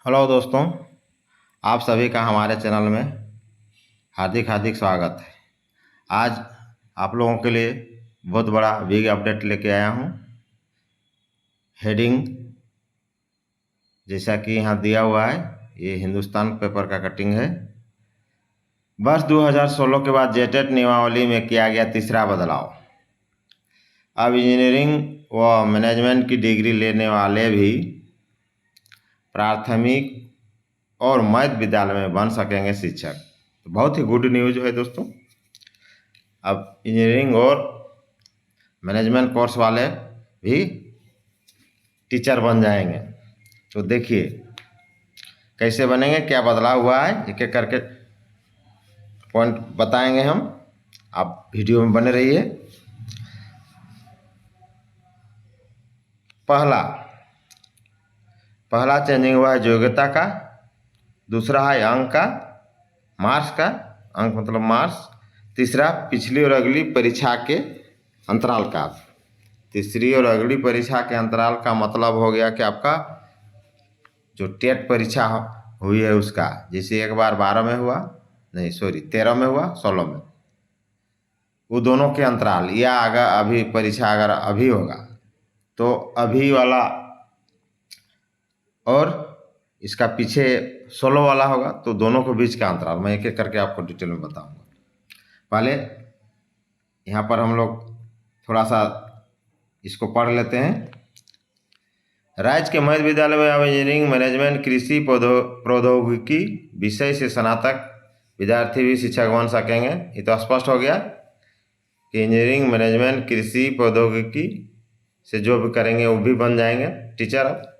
Hello दोस्तों, आप सभी का हमारे चैनल में हार्दिक हार्दिक स्वागत है। आज आप लोगों के लिए बहुत बड़ा बिग अपडेट लेके आया हूँ। हेडिंग जैसा कि यहाँ दिया हुआ है, ये हिंदुस्तान पेपर का कटिंग है। वर्ष 2016 के बाद जेटेट नियमावली में किया गया तीसरा बदलाव। अब इंजीनियरिंग व मैनेजमेंट की डिग्री लेने वाले भी प्राथमिक और मध्य विद्यालय में बन सकेंगे शिक्षक। तो बहुत ही गुड न्यूज है दोस्तों। अब इंजीनियरिंग और मैनेजमेंट कोर्स वाले भी टीचर बन जाएंगे। तो देखिए कैसे बनेंगे, क्या बदलाव हुआ है, एक एक करके पॉइंट बताएंगे हम। आप वीडियो में बने रहिए। पहला चेंजिंग हुआ है योग्यता का, दूसरा है अंक का, मार्क्स का, अंक मतलब मार्क्स, तीसरा पिछली और अगली परीक्षा के अंतराल का। तीसरी और अगली परीक्षा के अंतराल का मतलब हो गया कि आपका जो टेट परीक्षा हुई है उसका, जैसे एक बार 12 में हुआ, नहीं सॉरी 13 में हुआ, 16 में, वो दोनों के अंतराल, या अगर अभी परीक्षा अगर अभी होगा तो अभी वाला और इसका पीछे 16 वाला होगा, तो दोनों के बीच का अंतराल मैं एक एक करके आपको डिटेल में बताऊंगा। पहले यहाँ पर हम लोग थोड़ा सा इसको पढ़ लेते हैं। राज्य के मध्य विद्यालय में अब इंजीनियरिंग, मैनेजमेंट, कृषि, प्रौद्योगिकी विषय से स्नातक विद्यार्थी भी शिक्षक बन सकेंगे। ये तो स्पष्ट हो गया कि इंजीनियरिंग, मैनेजमेंट, कृषि, प्रौद्योगिकी से जो भी करेंगे वो भी बन जाएंगे टीचर।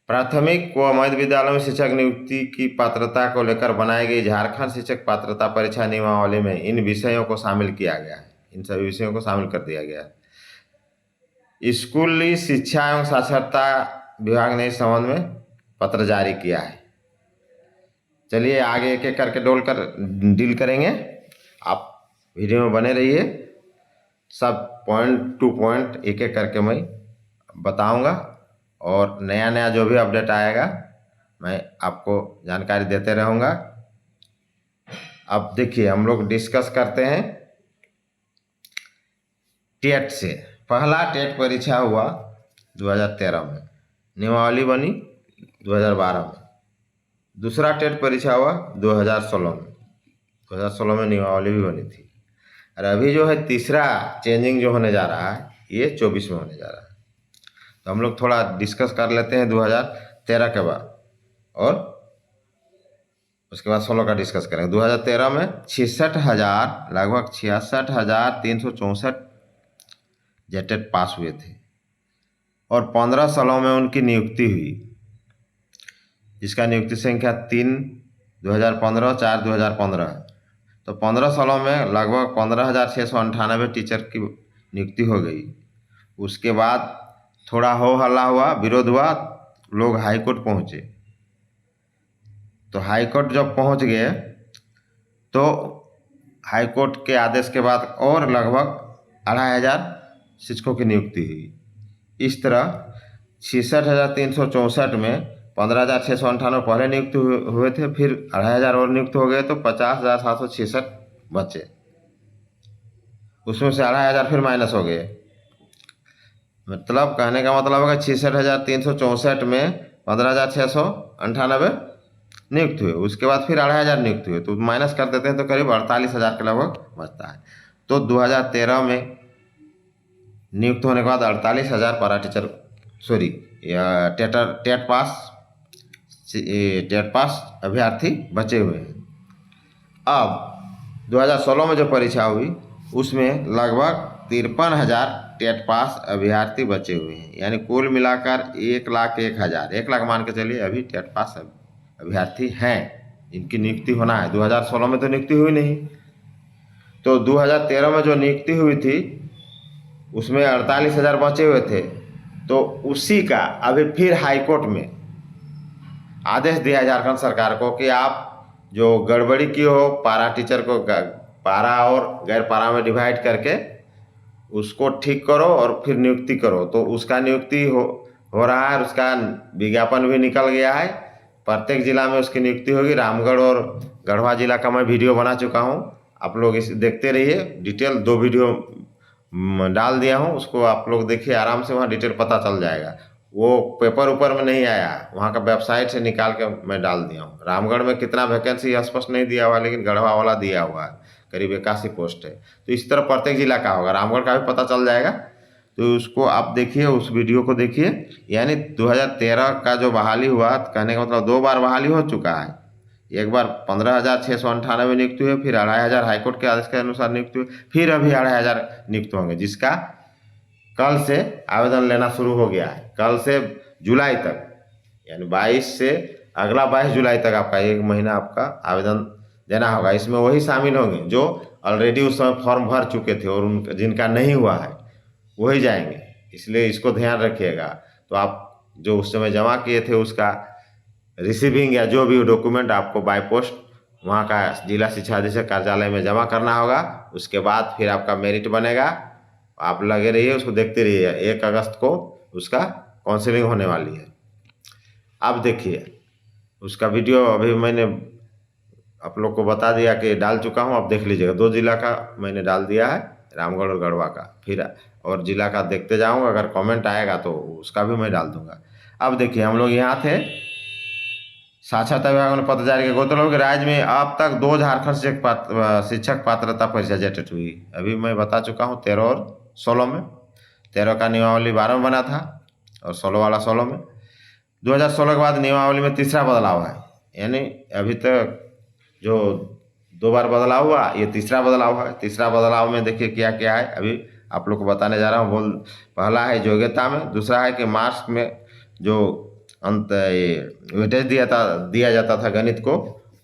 प्राथमिक व मध्य विद्यालयों में शिक्षक नियुक्ति की पात्रता को लेकर बनाई गई झारखंड शिक्षक पात्रता परीक्षा नियमावली में इन विषयों को शामिल किया गया है। इन सभी विषयों को शामिल कर दिया गया है। स्कूली शिक्षा एवं साक्षरता विभाग ने इस संबंध में पत्र जारी किया है। चलिए आगे एक एक करके डील करेंगे। आप वीडियो में बने रहिए, सब पॉइंट टू पॉइंट एक एक करके मैं बताऊंगा, और नया नया जो भी अपडेट आएगा मैं आपको जानकारी देते रहूँगा। अब देखिए हम लोग डिस्कस करते हैं टेट से। पहला टेट परीक्षा हुआ 2013 में, नियमावली बनी 2012 में। दूसरा टेट परीक्षा हुआ 2016 में। 2016 में नियमावली भी बनी थी। और अभी जो है तीसरा चेंजिंग जो होने जा रहा है, ये 24 में होने जा रहा है। तो हम लोग थोड़ा डिस्कस कर लेते हैं 2013 के बाद, और उसके बाद 16 का डिस्कस करेंगे। 2013 में लगभग 66,364 जेटेट पास हुए थे, और 15 सालों में उनकी नियुक्ति हुई, जिसका नियुक्ति संख्या 3 2015, 4 2015। तो 15 सालों में लगभग 15,698 टीचर की नियुक्ति हो गई। उसके बाद थोड़ा हो हल्ला हुआ, विरोध हुआ, लोग हाई कोर्ट पहुँचे। तो हाई कोर्ट जब पहुँच गए तो हाई कोर्ट के आदेश के बाद और लगभग 2,500 शिक्षकों की नियुक्ति हुई। इस तरह 66,364 में 15,698 पहले नियुक्त हुए थे, फिर 2,500 और नियुक्त हो गए, तो 50,766 बचे। उसमें से 2,500 फिर माइनस हो गए। मतलब कहने का मतलब है कि 66,364 में 15,698 नियुक्त हुए, उसके बाद फिर 2,500 नियुक्त हुए, तो माइनस कर देते हैं तो करीब 48,000 के लगभग बचता है। तो 2013 में नियुक्त होने के बाद 48,000 पारा टीचर टेट पास अभ्यर्थी बचे हुए हैं। अब 2016 में जो परीक्षा हुई उसमें लगभग 53,000 टेट पास अभ्यर्थी बचे हुए हैं, यानी कुल मिलाकर 1,01,000, 1 लाख मान के चलिए अभी टेट पास अभ्यर्थी हैं। इनकी नियुक्ति होना है। 2016 में तो नियुक्ति हुई नहीं, तो 2013 में जो नियुक्ति हुई थी उसमें 48,000 बचे हुए थे। तो उसी का अभी फिर हाई कोर्ट में आदेश दिया झारखंड सरकार को कि आप जो गड़बड़ी की हो, पारा टीचर को पारा और गैर पारा में डिवाइड करके उसको ठीक करो और फिर नियुक्ति करो। तो उसका नियुक्ति हो रहा है, उसका विज्ञापन भी निकल गया है, प्रत्येक जिला में उसकी नियुक्ति होगी। रामगढ़ और गढ़वा जिला का मैं वीडियो बना चुका हूँ, आप लोग इसे देखते रहिए। डिटेल 2 वीडियो डाल दिया हूँ, उसको आप लोग देखिए आराम से, वहाँ डिटेल पता चल जाएगा। वो पेपर ऊपर में नहीं आया, वहाँ का वेबसाइट से निकाल के मैं डाल दिया हूँ। रामगढ़ में कितना वैकेंसी स्पष्ट नहीं दिया हुआ, लेकिन गढ़वा वाला दिया हुआ है, करीब 81 पोस्ट है। तो इस तरह प्रत्येक जिला का होगा, रामगढ़ का भी पता चल जाएगा। तो उसको आप देखिए, उस वीडियो को देखिए। यानी 2013 का जो बहाली हुआ, कहने का मतलब 2 बार बहाली हो चुका है। एक बार 15,698 नियुक्त हुए, फिर 2,500 हाईकोर्ट के आदेश के अनुसार नियुक्त हुए, फिर अभी 2,500 नियुक्त होंगे, जिसका कल से आवेदन लेना शुरू हो गया है। कल से जुलाई तक, यानी 22 से अगला 22 जुलाई तक आपका 1 महीना आपका आवेदन देना होगा। इसमें वही शामिल होंगे जो ऑलरेडी उस समय फॉर्म भर चुके थे, और उनका जिनका नहीं हुआ है वही जाएंगे, इसलिए इसको ध्यान रखिएगा। तो आप जो उस समय जमा किए थे उसका रिसीविंग या जो भी डॉक्यूमेंट आपको बाय पोस्ट वहाँ का जिला शिक्षा अधीक्षक कार्यालय में जमा करना होगा। उसके बाद फिर आपका मेरिट बनेगा। आप लगे रहिए, उसको देखते रहिए। 1 अगस्त को उसका काउंसलिंग होने वाली है। अब देखिए उसका वीडियो अभी मैंने आप लोग को बता दिया कि डाल चुका हूँ, आप देख लीजिएगा। 2 जिला का मैंने डाल दिया है, रामगढ़ और गढ़वा का। फिर और जिला का देखते जाऊँगा, अगर कमेंट आएगा तो उसका भी मैं डाल दूंगा। अब देखिए हम लोग यहाँ थे, साक्षरता विभाग ने पत्र जारी किया। गौरतलब कि राज्य में अब तक 2 झारखंड शिक्षक पात्रता परीक्षा जेटेट हुई। अभी मैं बता चुका हूँ 13 और 16 में। 13 का नियमावली 12 में बना था और 16 वाला 16 में। 2016 के बाद नियमावली में तीसरा बदलाव है, यानी अभी तक जो 2 बार बदलाव हुआ, ये तीसरा बदलाव है। तीसरा बदलाव में देखिए क्या क्या है, अभी आप लोग को बताने जा रहा हूँ। पहला है योग्यता में, दूसरा है कि मार्क्स में जो अंत वेटेज दिया जाता था गणित को,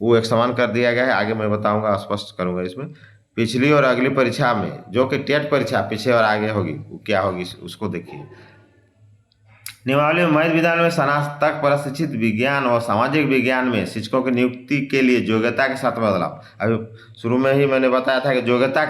वो एक समान कर दिया गया है। आगे मैं बताऊंगा, स्पष्ट करूंगा इसमें। पिछली और अगली परीक्षा में, जो कि टेट परीक्षा पीछे और आगे होगी, वो क्या होगी उसको देखिए। नियमावली में मध्य विद्यालय में स्नातक प्रशिक्षित विज्ञान और सामाजिक विज्ञान में शिक्षकों की नियुक्ति के लिए योग्यता के साथ बदलाव। अभी शुरू में ही मैंने बताया था कि योग्यता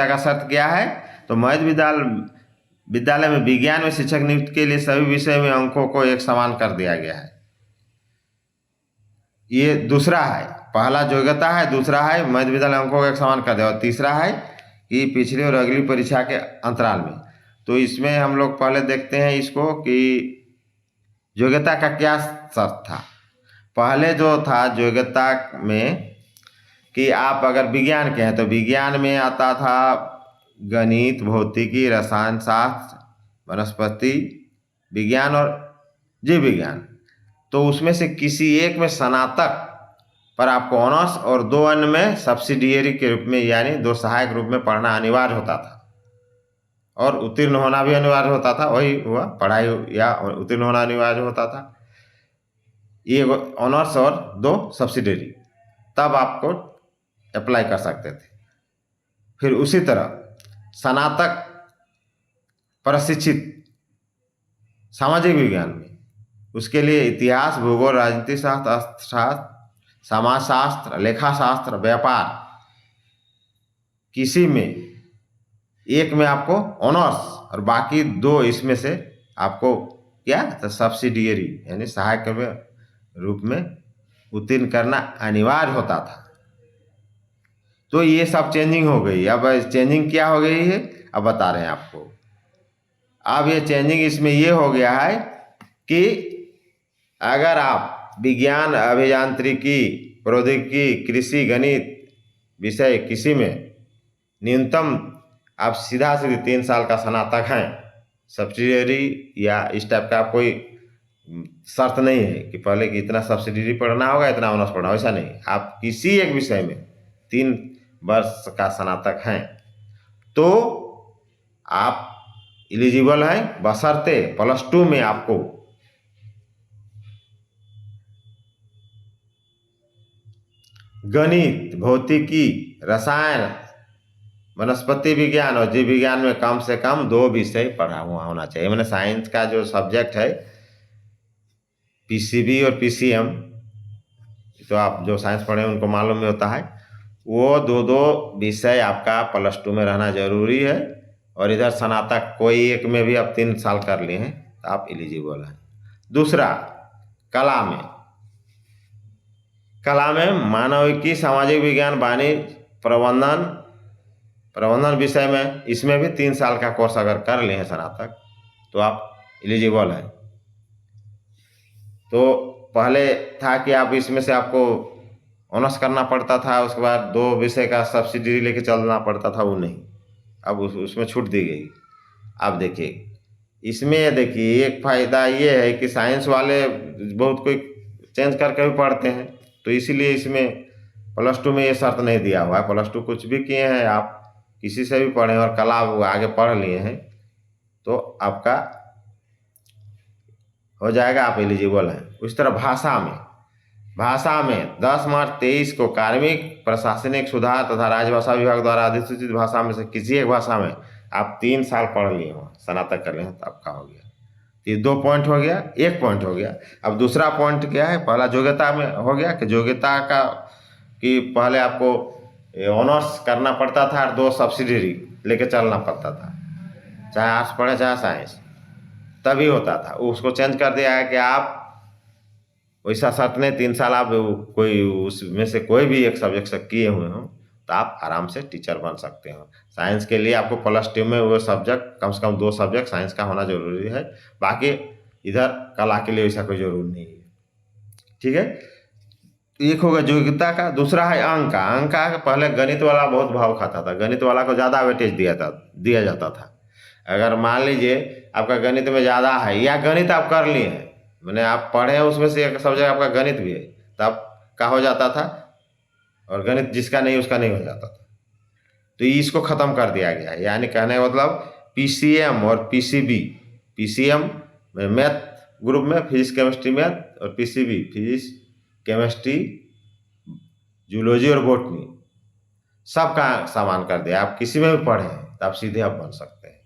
का शर्त क्या है। तो मध्य विद्यालय में विज्ञान में शिक्षक नियुक्ति के लिए सभी विषय में अंकों को एक समान कर दिया गया है। ये दूसरा है, पहला योग्यता है, दूसरा है मध्य विद्यालय अंकों को एक समान कर दिया, और तीसरा है कि पिछली और अगली परीक्षा के अंतराल में। तो इसमें हम लोग पहले देखते हैं इसको कि योग्यता का क्या शर्त था। पहले जो था योग्यता में कि आप अगर विज्ञान के हैं तो विज्ञान में आता था गणित, भौतिकी, रसायन शास्त्र, वनस्पति विज्ञान और जीव विज्ञान। तो उसमें से किसी एक में स्नातक पर आपको ऑनर्स और 2 अन्य में सब्सिडियरी के रूप में, यानी 2 सहायक रूप में पढ़ना अनिवार्य होता था, और उत्तीर्ण होना भी अनिवार्य होता था। वही हुआ, पढ़ाई या उत्तीर्ण होना अनिवार्य होता था। ये ऑनर्स और 2 सब्सिडियरी, तब आपको अप्लाई कर सकते थे। फिर उसी तरह स्नातक प्रशिक्षित सामाजिक विज्ञान में, उसके लिए इतिहास, भूगोल, राजनीति शास्त्र, अर्थशास्त्र, समाजशास्त्र, लेखाशास्त्र, व्यापार, किसी में एक में आपको ऑनर्स और बाकी 2 इसमें से आपको क्या, तो सब्सिडियरी यानी सहायक के रूप में उत्तीर्ण करना अनिवार्य होता था। तो ये सब चेंजिंग हो गई। अब चेंजिंग क्या हो गई है, अब बता रहे हैं आपको। अब ये चेंजिंग इसमें ये हो गया है कि अगर आप विज्ञान, अभियांत्रिकी, प्रौद्योगिकी, कृषि, गणित विषय किसी में न्यूनतम आप सीधा 3 साल का स्नातक हैं, सब्सिडियरी या इस टाइप का कोई शर्त नहीं है कि पहले कि इतना सब्सिडियरी पढ़ना होगा, इतना ऑनर्स पढ़ना होगा, ऐसा नहीं। आप किसी एक विषय में 3 वर्ष का स्नातक हैं तो आप एलिजिबल हैं, बशर्ते +2 में आपको गणित, भौतिकी, रसायन, वनस्पति विज्ञान और जीव विज्ञान में कम से कम 2 विषय पढ़ा हुआ होना चाहिए। मैंने साइंस का जो सब्जेक्ट है पीसीबी और पीसीएम, तो आप जो साइंस पढ़े उनको मालूम ही होता है, वो 2 विषय आपका +2 में रहना जरूरी है। और इधर स्नातक कोई एक में भी आप 3 साल कर लिए हैं तो आप एलिजिबल हैं। दूसरा, कला में कला में मानविकी, सामाजिक विज्ञान, वाणिज्य, प्रबंधन विषय में इसमें भी 3 साल का कोर्स अगर कर लिए हैं स्नातक तो आप एलिजिबल हैं। तो पहले था कि आप इसमें से आपको ऑनर्स करना पड़ता था, उसके बाद 2 विषय का सब्सिडी लेके चलना पड़ता था, वो नहीं, अब उसमें छूट दी गई। आप देखिए इसमें, देखिए एक फ़ायदा ये है कि साइंस वाले बहुत कोई चेंज करके भी पढ़ते हैं, तो इसीलिए इसमें +2 में ये शर्त नहीं दिया हुआ है। +2 कुछ भी किए हैं आप, किसी से भी पढ़ें और कला आगे पढ़ लिए हैं तो आपका हो जाएगा, आप एलिजिबल हैं। उस तरह भाषा में 10 मार्च 23 को कार्मिक, प्रशासनिक सुधार तथा राजभाषा विभाग द्वारा अधिसूचित भाषा में से किसी एक भाषा में आप 3 साल पढ़ लिए हो, स्नातक कर लिए हैं, तो आपका हो गया। ये 2 पॉइंट हो गया, 1 पॉइंट हो गया। अब दूसरा पॉइंट क्या है, पहला योग्यता में हो गया कि योग्यता का कि पहले आपको ऑनर्स करना पड़ता था और 2 सब्सिडरी लेके चलना पड़ता था, चाहे आर्ट्स पढ़े चाहे साइंस, तभी होता था। उसको चेंज कर दिया है कि आप वैसा शर्त नहीं, 3 साल आप कोई उसमें से कोई भी एक सब्जेक्ट से किए हुए हों तो आप आराम से टीचर बन सकते हो। साइंस के लिए आपको +2 में वो सब्जेक्ट कम से कम 2 सब्जेक्ट साइंस का होना जरूरी है, बाकी इधर कला के लिए वैसा कोई जरूरी नहीं है। ठीक है, एक होगा योग्यता का। दूसरा है अंक का पहले गणित वाला बहुत भाव खाता था, गणित वाला को ज़्यादा वेटेज दिया जाता था। अगर मान लीजिए आपका गणित में ज़्यादा है या गणित आप कर लिए हैं, मैंने आप पढ़े हैं उसमें से एक सब्जेक्ट आपका गणित भी है, तब क्या हो जाता था, और गणित जिसका नहीं उसका नहीं हो जाता था। तो इसको ख़त्म कर दिया गया है, यानी कहने का मतलब PCM और PCB, PCM मैथ ग्रुप में फिजिक्स केमिस्ट्री मैथ, और PCB फिजिक्स केमिस्ट्री जूलॉजी और बॉटनी सबका सामान कर दिया। आप किसी में भी पढ़ें तो आप सीधे आप बन सकते हैं,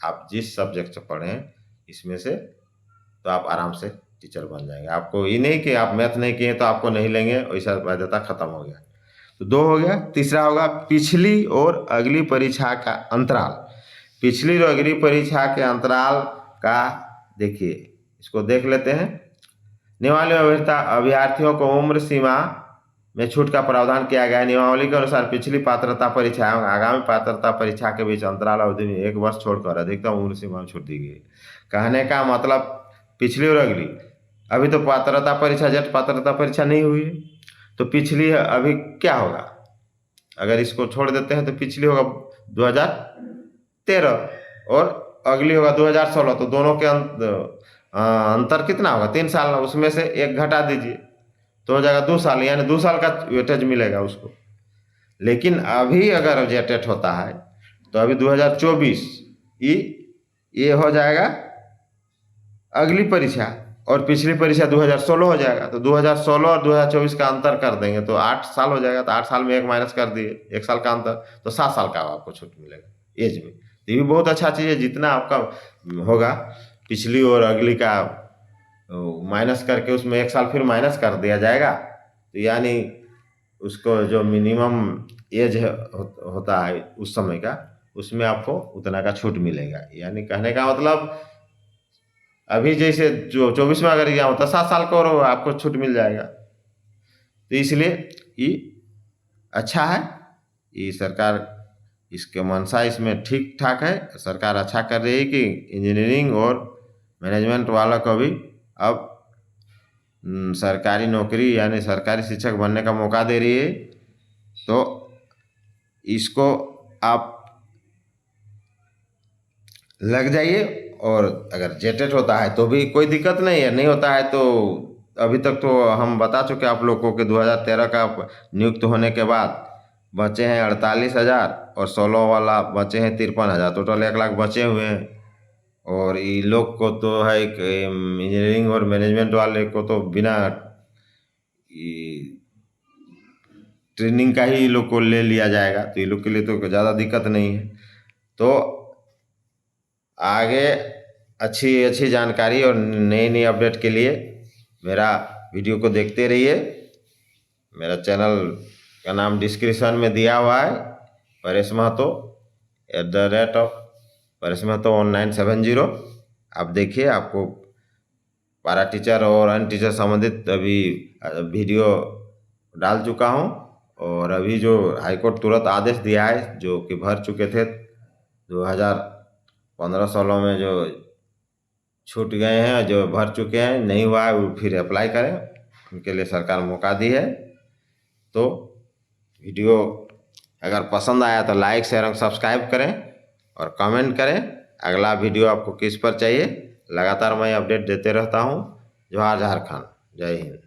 आप जिस सब्जेक्ट से पढ़ें इसमें से, तो आप आराम से टीचर बन जाएंगे। आपको ये नहीं कि आप मैथ नहीं किए तो आपको नहीं लेंगे, वैसा बाध्यता खत्म हो गया। तो 2 हो गया। तीसरा होगा पिछली और अगली परीक्षा का अंतराल। पिछली और अगली परीक्षा के अंतराल का देखिए, इसको देख लेते हैं। नियमावली में अभ्यर्थियों को उम्र सीमा में छूट का प्रावधान किया गया है। नियमावली के अनुसार पिछली पात्रता परीक्षा एवं आगामी पात्रता परीक्षा के बीच अंतराल अवधि में 1 वर्ष छोड़कर अधिकतम उम्र सीमा में छूट दी गई। कहने का मतलब पिछली और अगली, अभी तो पात्रता परीक्षा जेट पात्रता परीक्षा नहीं हुई है, तो पिछली अभी क्या होगा, अगर इसको छोड़ देते हैं तो पिछली होगा 2013 और अगली होगा 2016, तो दोनों के अंतर कितना होगा, 3 साल। उसमें से 1 घटा दीजिए तो हो जाएगा 2 साल, यानी 2 साल का वेटेज मिलेगा उसको। लेकिन अभी अगर जेटेट होता है तो अभी 2024 ये हो जाएगा अगली परीक्षा, और पिछली परीक्षा 2016 हो जाएगा। तो 2016 और 2024 का अंतर कर देंगे तो 8 साल हो जाएगा। तो 8 साल में 1 माइनस कर दिए, 1 साल का अंतर, तो 7 साल का आपको छूट मिलेगा एज में। तो ये भी बहुत अच्छा चीज़ है, जितना आपका होगा पिछली और अगली का माइनस करके उसमें 1 साल फिर माइनस कर दिया जाएगा, तो यानी उसको जो मिनिमम एज होता है उस समय का, उसमें आपको उतना का छूट मिलेगा। यानी कहने का मतलब अभी जैसे जो 24 में अगर गया होता 7 साल का और आपको छूट मिल जाएगा। तो इसलिए ये अच्छा है, ये सरकार इसके मंशा इसमें ठीक ठाक है। सरकार अच्छा कर रही है कि इंजीनियरिंग और मैनेजमेंट वालों को भी अब सरकारी नौकरी यानी सरकारी शिक्षक बनने का मौका दे रही है। तो इसको आप लग जाइए, और अगर जेटेट होता है तो भी कोई दिक्कत नहीं है, नहीं होता है तो अभी तक तो हम बता चुके आप लोगों को कि 2013 का नियुक्त होने के बाद बचे हैं 48,000 और 16 वाला बचे हैं 53,000, टोटल 1 लाख बचे हुए हैं। और ये लोग को तो है इंजीनियरिंग और मैनेजमेंट वाले को तो बिना ट्रेनिंग का ही लोग को ले लिया जाएगा, तो ये लोग के लिए तो ज़्यादा दिक्कत नहीं है। तो आगे अच्छी जानकारी और नई अपडेट के लिए मेरा वीडियो को देखते रहिए। मेरा चैनल का नाम डिस्क्रिप्शन में दिया हुआ है, परेश महतो @परेश महतो 1970। आप देखिए, आपको पारा टीचर और अन्य टीचर संबंधित अभी वीडियो डाल चुका हूँ। और अभी जो हाईकोर्ट तुरंत आदेश दिया है, जो कि भर चुके थे 2015-16 में, जो छूट गए हैं, जो भर चुके हैं, नहीं हुआ है, वो फिर अप्लाई करें, उनके लिए सरकार मौका दी है। तो वीडियो अगर पसंद आया तो लाइक शेयर और सब्सक्राइब करें और कमेंट करें अगला वीडियो आपको किस पर चाहिए। लगातार मैं अपडेट देते रहता हूँ। जोहार झारखंड, जय हिंद।